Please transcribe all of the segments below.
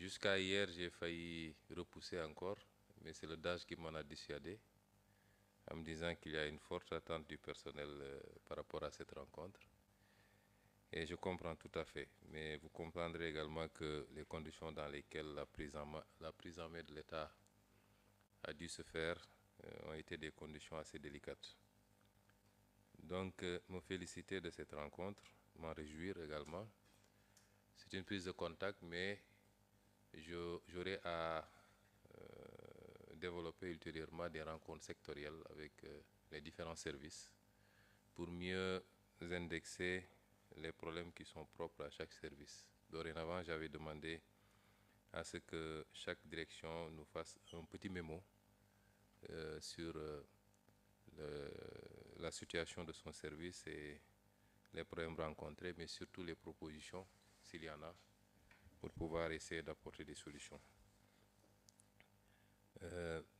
Jusqu'à hier, j'ai failli repousser encore, mais c'est le DAGE qui m'en a dissuadé, en me disant qu'il y a une forte attente du personnel par rapport à cette rencontre. Et je comprends tout à fait, mais vous comprendrez également que les conditions dans lesquelles la prise en main de l'État a dû se faire ont été des conditions assez délicates. Donc, me féliciter de cette rencontre, m'en réjouir également. C'est une prise de contact, mais j'aurai à développer ultérieurement des rencontres sectorielles avec les différents services pour mieux indexer les problèmes qui sont propres à chaque service. Dorénavant, j'avais demandé à ce que chaque direction nous fasse un petit mémo sur la situation de son service et les problèmes rencontrés, mais surtout les propositions, s'il y en a, pour pouvoir essayer d'apporter des solutions.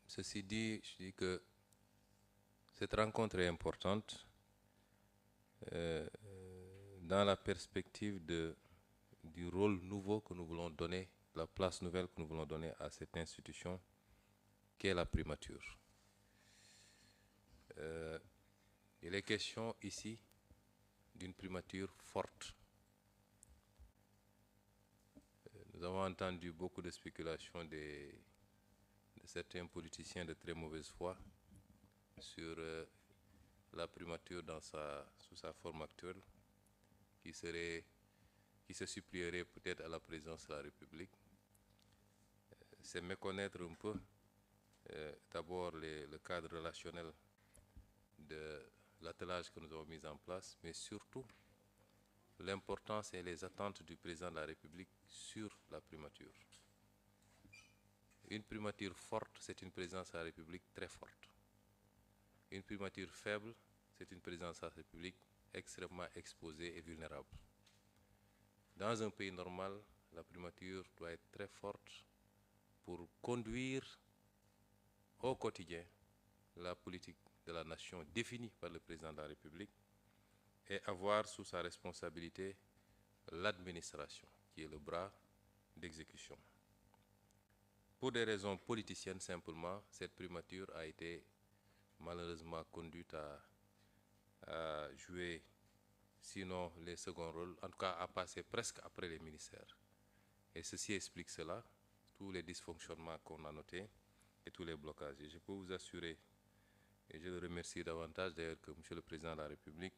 Ceci dit, je dis que cette rencontre est importante dans la perspective du rôle nouveau que nous voulons donner, la place nouvelle que nous voulons donner à cette institution qu'est la primature. Il est question ici d'une primature forte. Nous avons entendu beaucoup de spéculations de certains politiciens de très mauvaise foi sur la primature sous sa forme actuelle, qui se supplierait peut-être à la présidence de la République. C'est méconnaître un peu d'abord le cadre relationnel de l'attelage que nous avons mis en place, mais surtout l'importance et les attentes du président de la République sur la primature. Une primature forte, c'est une présidence de la République très forte. Une primature faible, c'est une présidence de la République extrêmement exposée et vulnérable. Dans un pays normal, la primature doit être très forte pour conduire au quotidien la politique de la nation définie par le président de la République et avoir sous sa responsabilité l'administration, qui est le bras d'exécution. Pour des raisons politiciennes simplement, cette primature a été malheureusement conduite à jouer, sinon les seconds rôles, en tout cas à passer presque après les ministères. Et ceci explique cela, tous les dysfonctionnements qu'on a notés et tous les blocages. Et je peux vous assurer, et je le remercie davantage d'ailleurs, que M. le Président de la République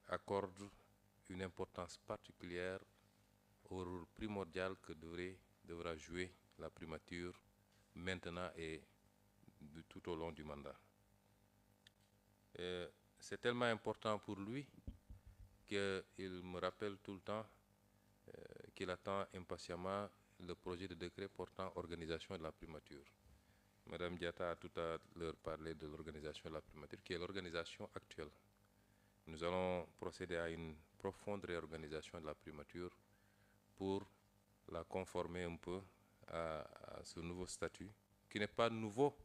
accorde une importance particulière au rôle primordial que devra jouer la primature maintenant et tout au long du mandat. C'est tellement important pour lui qu'il me rappelle tout le temps qu'il attend impatiemment le projet de décret portant organisation de la primature. Madame Diatta a tout à l'heure parlé de l'organisation de la primature, qui est l'organisation actuelle. Nous allons procéder à une profonde réorganisation de la primature pour la conformer un peu à ce nouveau statut, qui n'est pas nouveau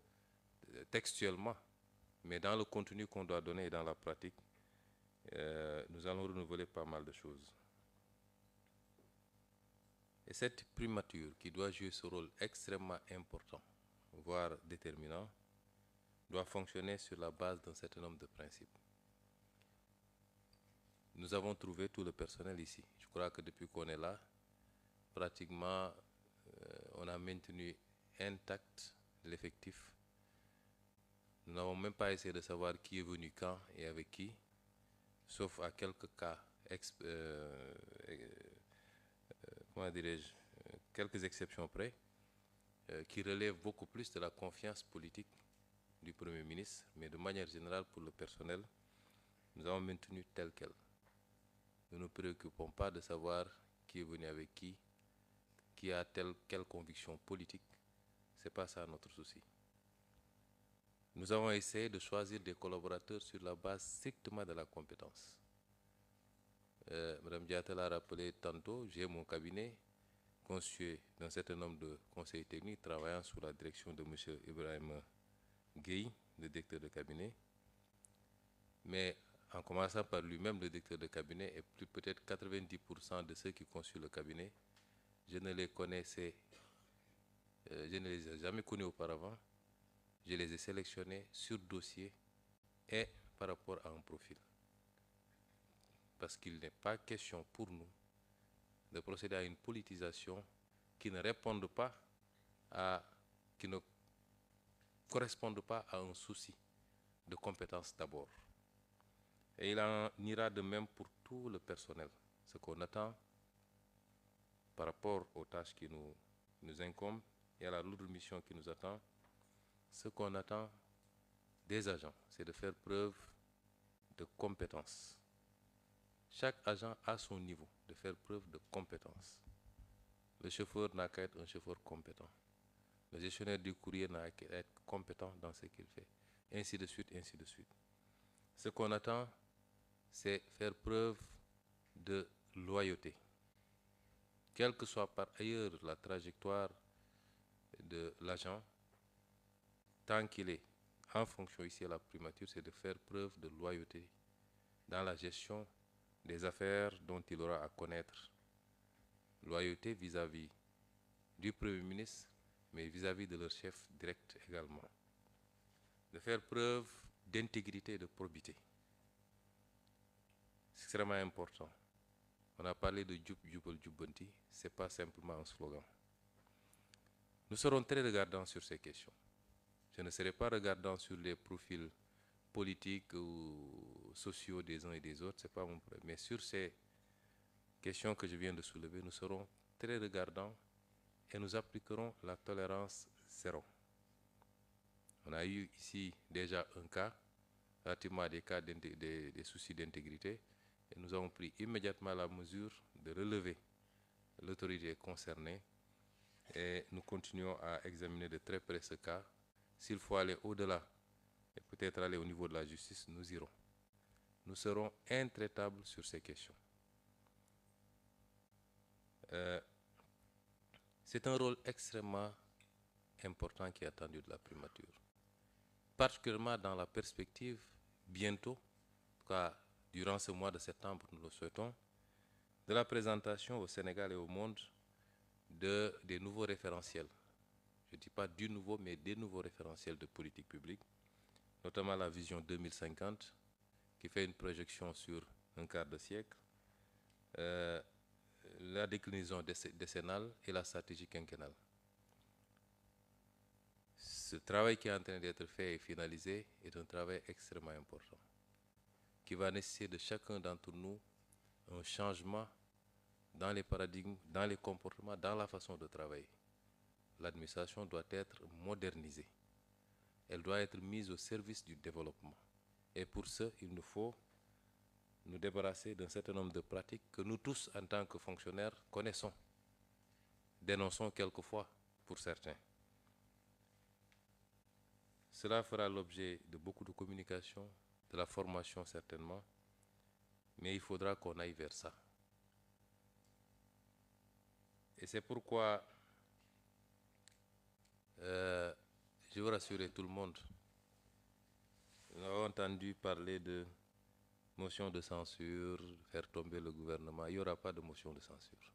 textuellement, mais dans le contenu qu'on doit donner et dans la pratique, nous allons renouveler pas mal de choses. Et cette primature, qui doit jouer ce rôle extrêmement important, voire déterminant, doit fonctionner sur la base d'un certain nombre de principes. Nous avons trouvé tout le personnel ici. Je crois que depuis qu'on est là, pratiquement, on a maintenu intact l'effectif. Nous n'avons même pas essayé de savoir qui est venu quand et avec qui, sauf à quelques cas, comment dirais-je, quelques exceptions près, qui relèvent beaucoup plus de la confiance politique du Premier ministre, mais de manière générale, pour le personnel, nous avons maintenu tel quel. Nous ne nous préoccupons pas de savoir qui est venu avec qui a quelle conviction politique. Ce n'est pas ça notre souci. Nous avons essayé de choisir des collaborateurs sur la base strictement de la compétence. Mme Diatta l'a rappelé tantôt, j'ai mon cabinet constitué d'un certain nombre de conseillers techniques travaillant sous la direction de M. Ibrahim Gueye, le directeur de cabinet. Mais en commençant par lui-même, le directeur de cabinet, et peut-être 90% de ceux qui constituent le cabinet je ne les connaissais, je ne les ai jamais connus auparavant. Je les ai sélectionnés sur dossier et par rapport à un profil. Parce qu'il n'est pas question pour nous de procéder à une politisation qui ne réponde pas qui ne corresponde pas à un souci de compétence d'abord. Et il en ira de même pour tout le personnel. Ce qu'on attend par rapport aux tâches qui nous incombent et à la lourde mission qui nous attend, ce qu'on attend des agents, c'est de faire preuve de compétence. Chaque agent a son niveau de faire preuve de compétence. Le chauffeur n'a qu'à être un chauffeur compétent. Le gestionnaire du courrier n'a qu'à être compétent dans ce qu'il fait. Ainsi de suite, ainsi de suite. Ce qu'on attend, c'est faire preuve de loyauté. Quelle que soit par ailleurs la trajectoire de l'agent, tant qu'il est en fonction ici à la primature, c'est de faire preuve de loyauté dans la gestion des affaires dont il aura à connaître. Loyauté vis-à-vis du Premier ministre, mais vis-à-vis de leur chef direct également. De faire preuve d'intégrité et de probité. C'est extrêmement important. On a parlé de Djoub Djoubal Djoubanti, ce n'est pas simplement un slogan. Nous serons très regardants sur ces questions. Je ne serai pas regardant sur les profils politiques ou sociaux des uns et des autres, ce n'est pas mon problème. Mais sur ces questions que je viens de soulever, nous serons très regardants et nous appliquerons la tolérance zéro. On a eu ici déjà un cas, relativement à des cas des soucis d'intégrité, et nous avons pris immédiatement la mesure de relever l'autorité concernée et nous continuons à examiner de très près ce cas. S'il faut aller au-delà et peut-être aller au niveau de la justice, nous irons. Nous serons intraitables sur ces questions. C'est un rôle extrêmement important qui est attendu de la primature, particulièrement dans la perspective, bientôt, en tout cas durant ce mois de septembre, nous le souhaitons, de la présentation au Sénégal et au monde des nouveaux référentiels. Je ne dis pas du nouveau, mais des nouveaux référentiels de politique publique, notamment la vision 2050, qui fait une projection sur un quart de siècle, la déclinaison décennale et la stratégie quinquennale. Ce travail qui est en train d'être fait et finalisé est un travail extrêmement important, qui va nécessiter de chacun d'entre nous un changement dans les paradigmes, dans les comportements, dans la façon de travailler. L'administration doit être modernisée. Elle doit être mise au service du développement. Et pour ce, il nous faut nous débarrasser d'un certain nombre de pratiques que nous tous, en tant que fonctionnaires, connaissons, dénonçons quelquefois pour certains. Cela fera l'objet de beaucoup de communication, de la formation certainement, mais il faudra qu'on aille vers ça. Et c'est pourquoi je veux rassurer tout le monde. Nous avons entendu parler de motion de censure, faire tomber le gouvernement. Il n'y aura pas de motion de censure.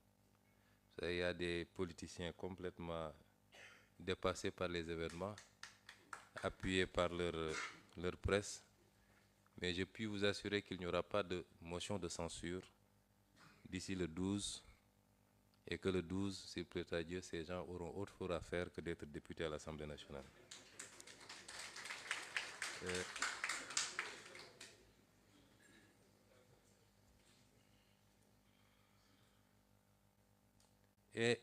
Il y a des politiciens complètement dépassés par les événements, appuyés par leur presse. Mais je puis vous assurer qu'il n'y aura pas de motion de censure d'ici le 12 et que le 12, s'il plaît à Dieu, ces gens auront autre chose à faire que d'être députés à l'Assemblée nationale. Et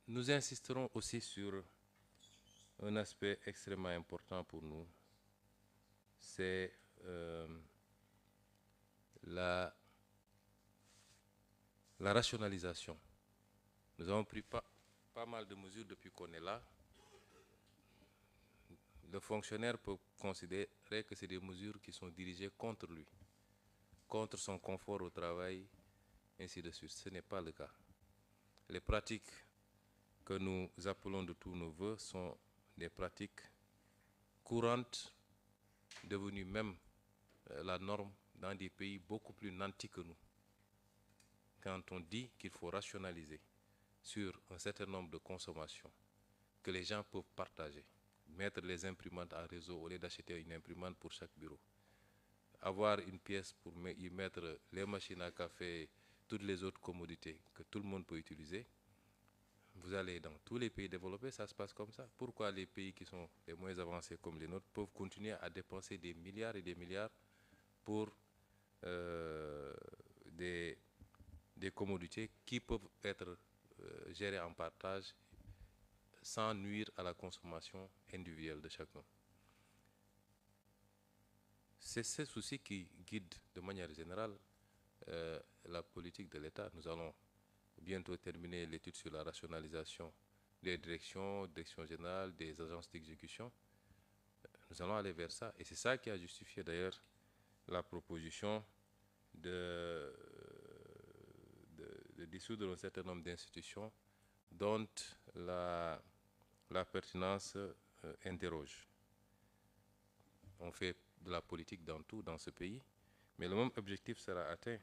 nous insisterons aussi sur un aspect extrêmement important pour nous, c'est la rationalisation. Nous avons pris pas mal de mesures depuis qu'on est là. Le fonctionnaire peut considérer que c'est des mesures qui sont dirigées contre lui, contre son confort au travail, ainsi de suite. Ce n'est pas le cas. Les pratiques que nous appelons de tous nos voeux sont des pratiques courantes, devenues même la norme dans des pays beaucoup plus nantis que nous. Quand on dit qu'il faut rationaliser, sur un certain nombre de consommations que les gens peuvent partager, mettre les imprimantes en réseau au lieu d'acheter une imprimante pour chaque bureau, avoir une pièce pour y mettre les machines à café, toutes les autres commodités que tout le monde peut utiliser. Vous allez dans tous les pays développés, ça se passe comme ça. Pourquoi les pays qui sont les moins avancés comme les nôtres peuvent continuer à dépenser des milliards et des milliards pour des commodités qui peuvent être gérées en partage sans nuire à la consommation individuelle de chacun. C'est ce souci qui guide de manière générale la politique de l'État. Nous allons bientôt terminer l'étude sur la rationalisation des directions générales, des agences d'exécution. Nous allons aller vers ça. Et c'est ça qui a justifié d'ailleurs la proposition de dissoudre un certain nombre d'institutions dont la pertinence interroge. On fait de la politique dans tout dans ce pays, mais le même objectif sera atteint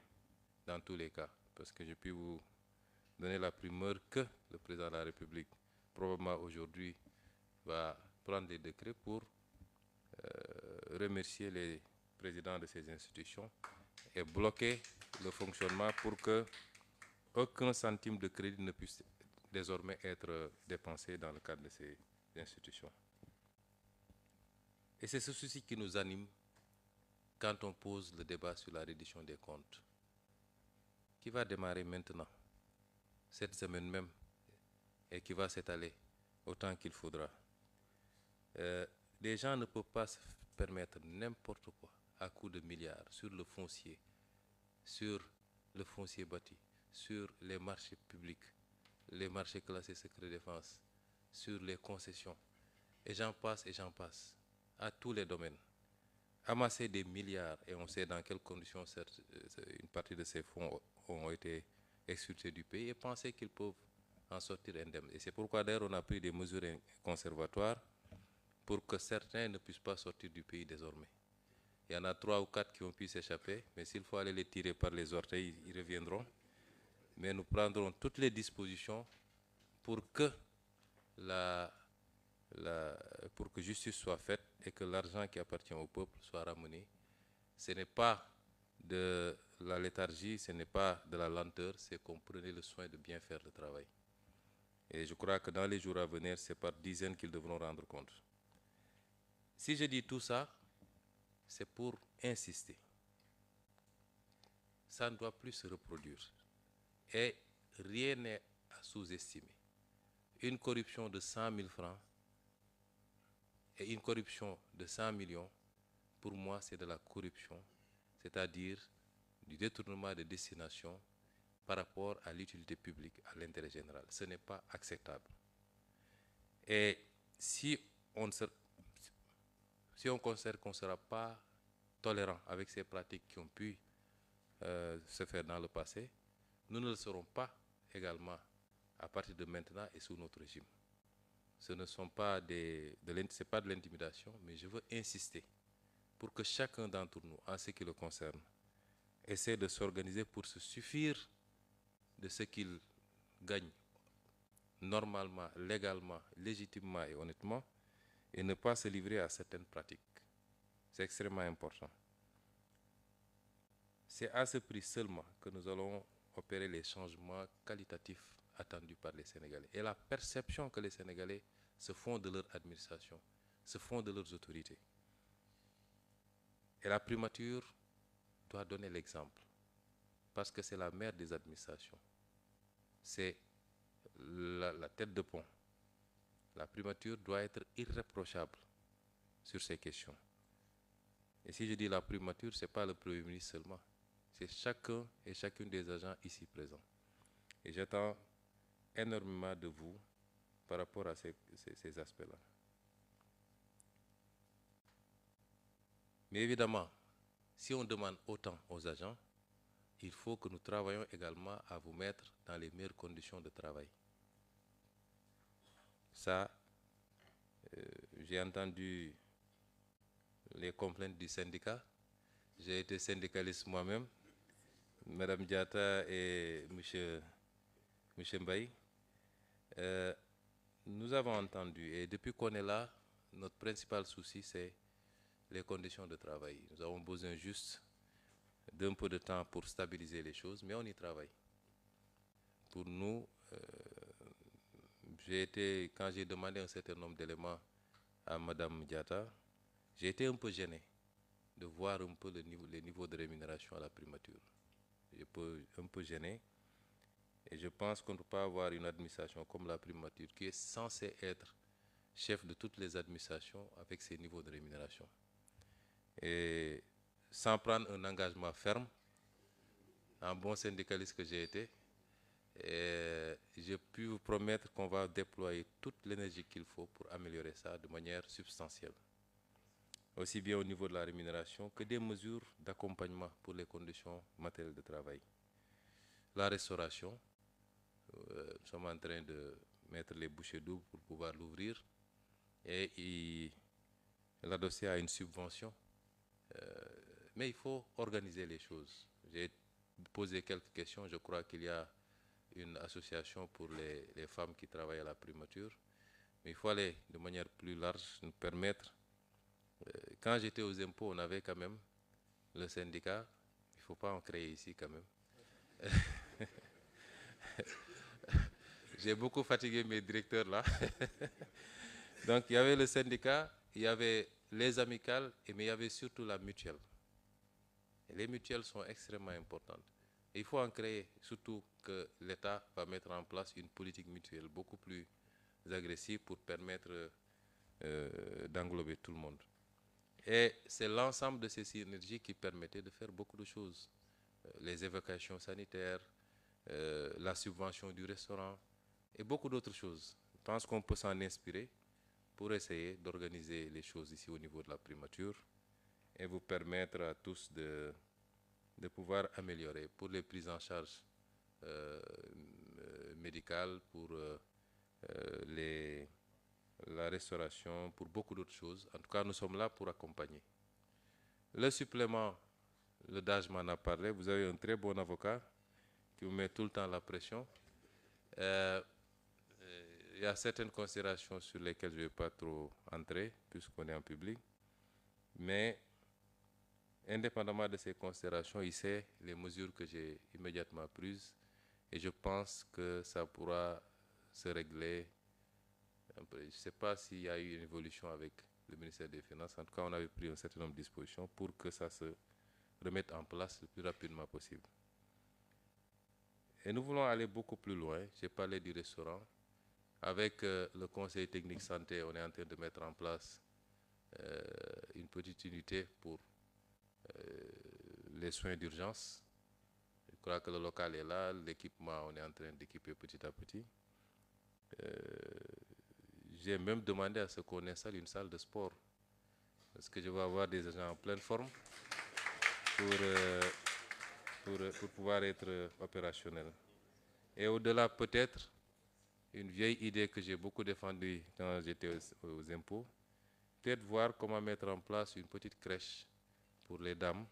dans tous les cas, parce que je puis vous donner la primeur que le président de la République, probablement aujourd'hui, va prendre des décrets pour remercier les présidents de ces institutions et bloquer le fonctionnement pour que aucun centime de crédit ne puisse désormais être dépensé dans le cadre de ces institutions. Et c'est ce souci qui nous anime quand on pose le débat sur la reddition des comptes, qui va démarrer maintenant, cette semaine même, et qui va s'étaler autant qu'il faudra. Les gens ne peuvent pas se permettre n'importe quoi à coût de milliards sur le foncier bâti, sur les marchés publics, les marchés classés secret défense, sur les concessions, et j'en passe, à tous les domaines. Amasser des milliards, et on sait dans quelles conditions une partie de ces fonds ont été expulsés du pays, et penser qu'ils peuvent en sortir indemnes. Et c'est pourquoi d'ailleurs on a pris des mesures conservatoires pour que certains ne puissent pas sortir du pays désormais. Il y en a 3 ou 4 qui ont pu s'échapper, mais s'il faut aller les tirer par les orteils, ils reviendront. Mais nous prendrons toutes les dispositions pour que pour que justice soit faite et que l'argent qui appartient au peuple soit ramené. Ce n'est pas de la léthargie, ce n'est pas de la lenteur, c'est qu'on prenait le soin de bien faire le travail. Et je crois que dans les jours à venir, c'est par dizaines qu'ils devront rendre compte. Si je dis tout ça, c'est pour insister. Ça ne doit plus se reproduire. Et rien n'est à sous-estimer. Une corruption de 100 000 francs et une corruption de 100 millions, pour moi, c'est de la corruption, c'est-à-dire du détournement de destination par rapport à l'utilité publique, à l'intérêt général. Ce n'est pas acceptable. Et si on considère qu'on ne sera pas tolérant avec ces pratiques qui ont pu se faire dans le passé, nous ne le serons pas également à partir de maintenant et sous notre régime. Ce ne sont pas c'est pas de l'intimidation, mais je veux insister pour que chacun d'entre nous, en ce qui le concerne, essaie de s'organiser pour se suffire de ce qu'il gagne normalement, légalement, légitimement et honnêtement, et ne pas se livrer à certaines pratiques. C'est extrêmement important. C'est à ce prix seulement que nous allons opérer les changements qualitatifs attendus par les Sénégalais. Et la perception que les Sénégalais se font de leur administration, se font de leurs autorités. Et la primature doit donner l'exemple, parce que c'est la mère des administrations. C'est la tête de pont. La primature doit être irréprochable sur ces questions. Et si je dis la primature, ce n'est pas le Premier ministre seulement. C'est chacun et chacune des agents ici présents. Et j'attends énormément de vous par rapport à ces aspects-là. Mais évidemment, si on demande autant aux agents, il faut que nous travaillions également à vous mettre dans les meilleures conditions de travail. Ça, j'ai entendu les complaintes du syndicat. J'ai été syndicaliste moi-même. Madame Diatta et Monsieur Mbaye, Nous avons entendu, et depuis qu'on est là, notre principal souci, c'est les conditions de travail. Nous avons besoin juste d'un peu de temps pour stabiliser les choses, mais on y travaille. Pour nous, quand j'ai demandé un certain nombre d'éléments à Madame Diatta, j'ai été un peu gêné de voir un peu les niveaux de rémunération à la primature. Un peu gêné. Et je pense qu'on ne peut pas avoir une administration comme la primature qui est censée être chef de toutes les administrations avec ces niveaux de rémunération. Et sans prendre un engagement ferme, en bon syndicaliste que j'ai été, j'ai pu vous promettre qu'on va déployer toute l'énergie qu'il faut pour améliorer ça de manière substantielle. Aussi bien au niveau de la rémunération que des mesures d'accompagnement pour les conditions matérielles de travail. La restauration, nous sommes en train de mettre les bouchées doubles pour pouvoir l'ouvrir et l'adosser à une subvention. Mais il faut organiser les choses. J'ai posé quelques questions. Je crois qu'il y a une association pour les femmes qui travaillent à la primature. Mais il faut aller de manière plus large, nous permettre. Quand j'étais aux impôts, on avait quand même le syndicat. Il ne faut pas en créer ici quand même. J'ai beaucoup fatigué mes directeurs là. Donc il y avait le syndicat, il y avait les amicales, mais il y avait surtout la mutuelle. Et les mutuelles sont extrêmement importantes. Et il faut en créer, surtout que l'État va mettre en place une politique mutuelle beaucoup plus agressive pour permettre d'englober tout le monde. Et c'est l'ensemble de ces synergies qui permettait de faire beaucoup de choses. Les évacuations sanitaires, la subvention du restaurant et beaucoup d'autres choses. Je pense qu'on peut s'en inspirer pour essayer d'organiser les choses ici au niveau de la primature et vous permettre à tous de pouvoir améliorer pour les prises en charge médicales, pour la restauration, pour beaucoup d'autres choses. En tout cas, nous sommes là pour accompagner. Le supplément, le DAGE m'en a parlé. Vous avez un très bon avocat qui vous met tout le temps la pression. Il y a certaines considérations sur lesquelles je ne vais pas trop entrer, puisqu'on est en public. Mais, indépendamment de ces considérations, il sait les mesures que j'ai immédiatement prises. Et je pense que ça pourra se régler. Je ne sais pas s'il y a eu une évolution avec le ministère des Finances. En tout cas, on avait pris un certain nombre de dispositions pour que ça se remette en place le plus rapidement possible. Et nous voulons aller beaucoup plus loin. J'ai parlé du restaurant. Avec le Conseil technique santé, on est en train de mettre en place une petite unité pour les soins d'urgence. Je crois que le local est là, l'équipement, on est en train d'équiper petit à petit. J'ai même demandé à ce qu'on installe une salle de sport, parce que je vais avoir des agents en pleine forme pour pouvoir être opérationnel. Et au-delà, peut-être, une vieille idée que j'ai beaucoup défendue quand j'étais aux impôts, peut-être voir comment mettre en place une petite crèche pour les dames,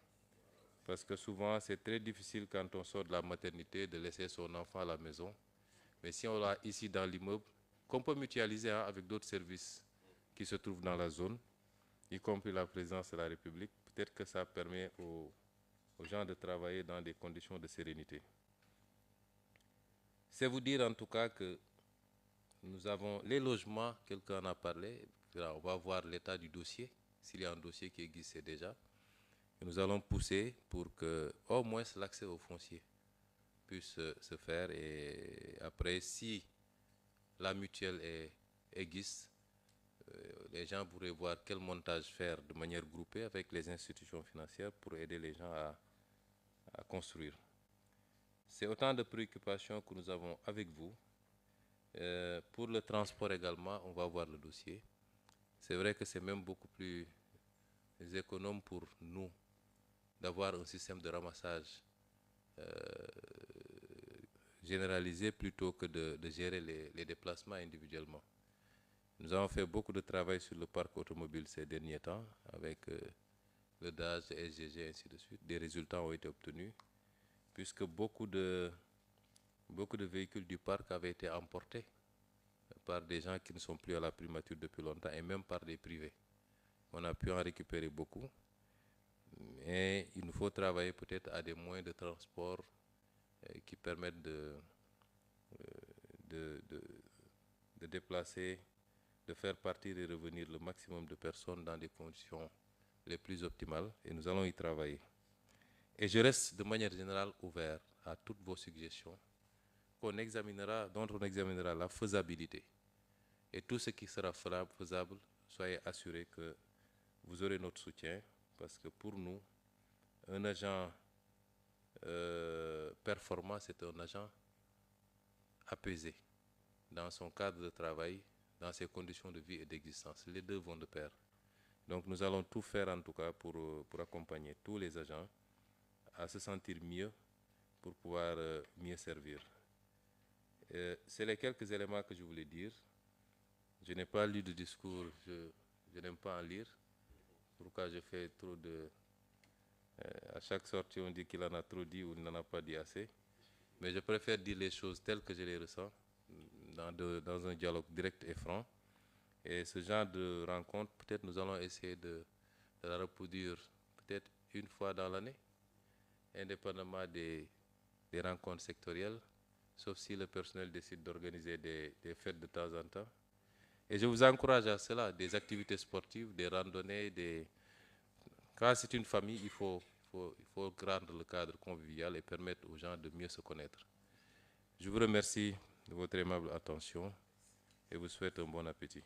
parce que souvent c'est très difficile quand on sort de la maternité de laisser son enfant à la maison. Mais si on l'a ici dans l'immeuble, qu'on peut mutualiser avec d'autres services qui se trouvent dans la zone, y compris la présidence de la République, peut-être que ça permet aux gens de travailler dans des conditions de sérénité. C'est vous dire en tout cas que nous avons les logements, quelqu'un en a parlé, on va voir l'état du dossier, s'il y a un dossier qui existe déjà. Et nous allons pousser pour que au moins l'accès au foncier puisse se faire. Et après, si la mutuelle existe, les gens pourraient voir quel montage faire de manière groupée avec les institutions financières pour aider les gens à construire. C'est autant de préoccupations que nous avons avec vous. Pour le transport également, on va voir le dossier. C'est vrai que c'est même beaucoup plus économe pour nous d'avoir un système de ramassage généralisé plutôt que de gérer les déplacements individuellement. Nous avons fait beaucoup de travail sur le parc automobile ces derniers temps avec le DAGE, le SGG, et ainsi de suite. Des résultats ont été obtenus puisque beaucoup de véhicules du parc avaient été emportés par des gens qui ne sont plus à la primature depuis longtemps et même par des privés. On a pu en récupérer beaucoup, mais il nous faut travailler peut-être à des moyens de transport qui permettent de, de, de déplacer, de faire partir et revenir le maximum de personnes dans des conditions les plus optimales, et nous allons y travailler. Et je reste de manière générale ouvert à toutes vos suggestions dont on examinera la faisabilité. Et tout ce qui sera faisable, soyez assurés que vous aurez notre soutien, parce que pour nous, un agent performant, c'est un agent apaisé dans son cadre de travail, dans ses conditions de vie et d'existence. Les deux vont de pair. Donc nous allons tout faire en tout cas pour accompagner tous les agents à se sentir mieux pour pouvoir mieux servir. C'est les quelques éléments que je voulais dire. Je n'ai pas lu de discours, je n'aime pas en lire. Pourquoi je fais trop de... à chaque sortie, on dit qu'il en a trop dit ou il n'en a pas dit assez. Mais je préfère dire les choses telles que je les ressens, dans un dialogue direct et franc. Et ce genre de rencontre, peut-être nous allons essayer de la reproduire peut-être une fois dans l'année, indépendamment des rencontres sectorielles, sauf si le personnel décide d'organiser des fêtes de temps en temps. Et je vous encourage à cela, des activités sportives, des randonnées, Quand c'est une famille, il faut rendre le cadre convivial et permettre aux gens de mieux se connaître. Je vous remercie de votre aimable attention et vous souhaite un bon appétit.